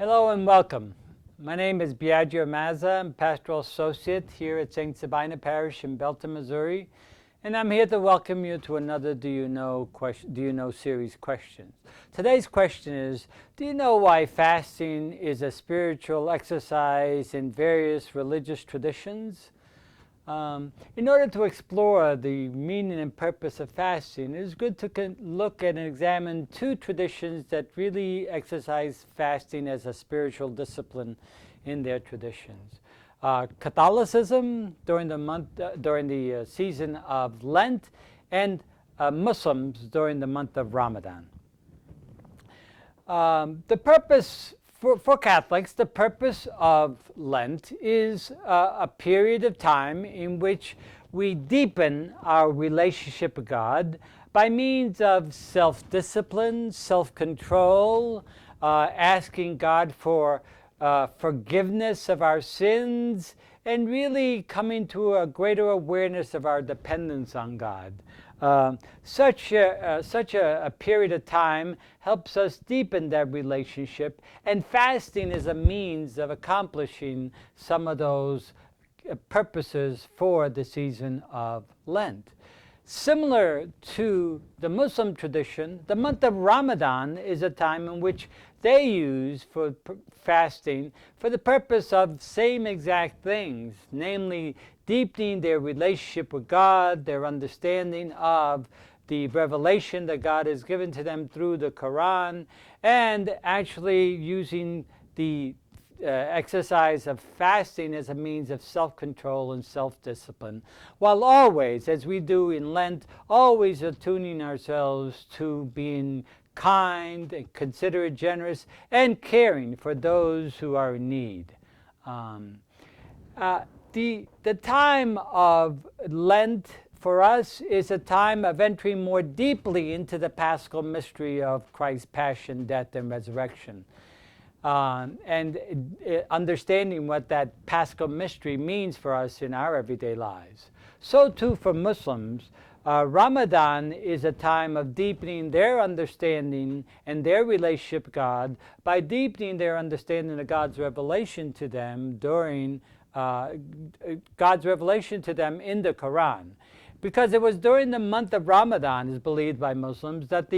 Hello and welcome. My name is Biagio Mazza. I'm Pastoral Associate here at St. Sabina Parish in Belton, Missouri. And I'm here to welcome you to another Do You Know series questions. Today's question is, do you know why fasting is a spiritual exercise in various religious traditions? In order to explore the meaning and purpose of fasting, it is good to look and examine two traditions that really exercise fasting as a spiritual discipline in their traditions. Catholicism during the season of Lent, and Muslims during the month of Ramadan. The purpose for Catholics, the purpose of Lent is a period of time in which we deepen our relationship with God by means of self-discipline, self-control, asking God for forgiveness of our sins, and really coming to a greater awareness of our dependence on God. Such a period of time helps us deepen that relationship, and fasting is a means of accomplishing some of those purposes for the season of Lent. Similar to the Muslim tradition, the month of Ramadan is a time in which they use for fasting for the purpose of same exact things, namely deepening their relationship with God, their understanding of the revelation that God has given to them through the Qur'an, and actually using the exercise of fasting as a means of self-control and self-discipline, while always, as we do in Lent, always attuning ourselves to being kind and considerate, generous, and caring for those who are in need. The time of Lent for us is a time of entering more deeply into the Paschal mystery of Christ's passion, death, and resurrection. And understanding what that Paschal mystery means for us in our everyday lives. So too for Muslims, Ramadan is a time of deepening their understanding and their relationship with God by deepening their understanding of God's revelation to them during God's revelation to them in the Qur'an. Because it was during the month of Ramadan, is believed by Muslims, that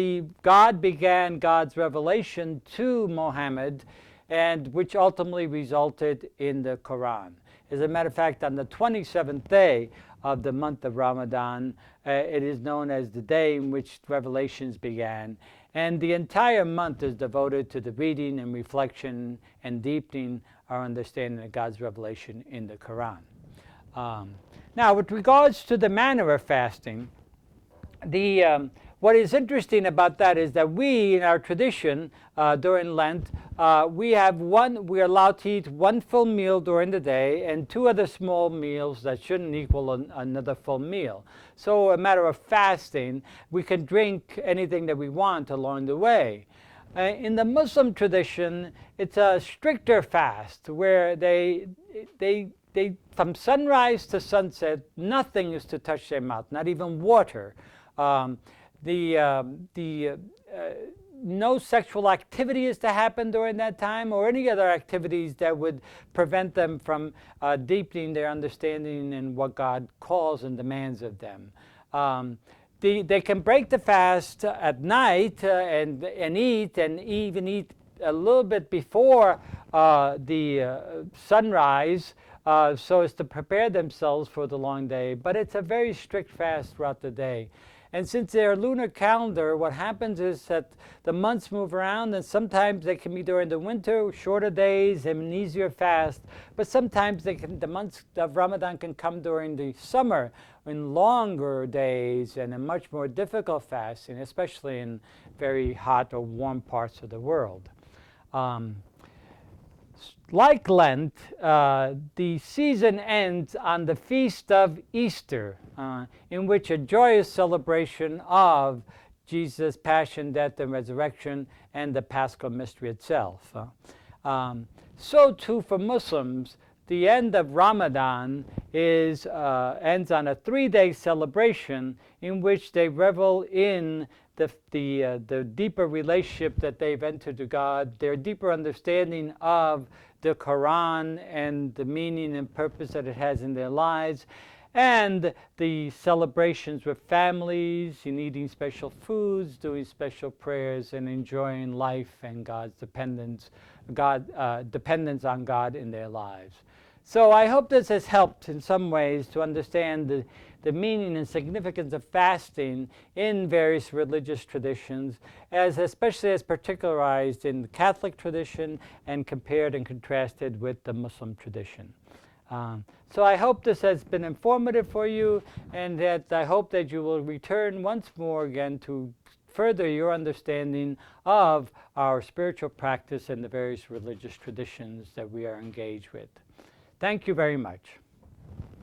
God began God's revelation to Muhammad, and which ultimately resulted in the Qur'an. As a matter of fact, on the 27th day of the month of Ramadan, it is known as the day in which revelations began. And the entire month is devoted to the reading and reflection and deepening our understanding of God's revelation in the Qur'an. Now, with regards to the manner of fasting, what is interesting about that is that we, in our tradition, during Lent, we are allowed to eat one full meal during the day and two other small meals that shouldn't equal another full meal. So, a matter of fasting, we can drink anything that we want along the way. In the Muslim tradition, it's a stricter fast where they from sunrise to sunset, nothing is to touch their mouth, not even water. No sexual activity is to happen during that time, or any other activities that would prevent them from deepening their understanding in what God calls and demands of them. They can break the fast at night and eat, and even eat a little bit before the sunrise, so as to prepare themselves for the long day. But it's a very strict fast throughout the day. And since their lunar calendar, what happens is that the months move around, and sometimes they can be during the winter, shorter days and an easier fast. But sometimes the months of Ramadan can come during the summer in longer days and a much more difficult fasting, especially in very hot or warm parts of the world. Like Lent, the season ends on the feast of Easter, in which a joyous celebration of Jesus' passion, death, and resurrection, and the Paschal mystery itself. So too for Muslims, the end of Ramadan ends on a 3-day celebration in which they revel in the deeper relationship that they've entered to God, their deeper understanding of the Qur'an and the meaning and purpose that it has in their lives, and the celebrations with families, in eating special foods, doing special prayers, and enjoying life and God's dependence on God in their lives. So I hope this has helped in some ways to understand the meaning and significance of fasting in various religious traditions, especially as particularized in the Catholic tradition and compared and contrasted with the Muslim tradition. So I hope this has been informative for you, and that I hope that you will return once more again to further your understanding of our spiritual practice and the various religious traditions that we are engaged with. Thank you very much.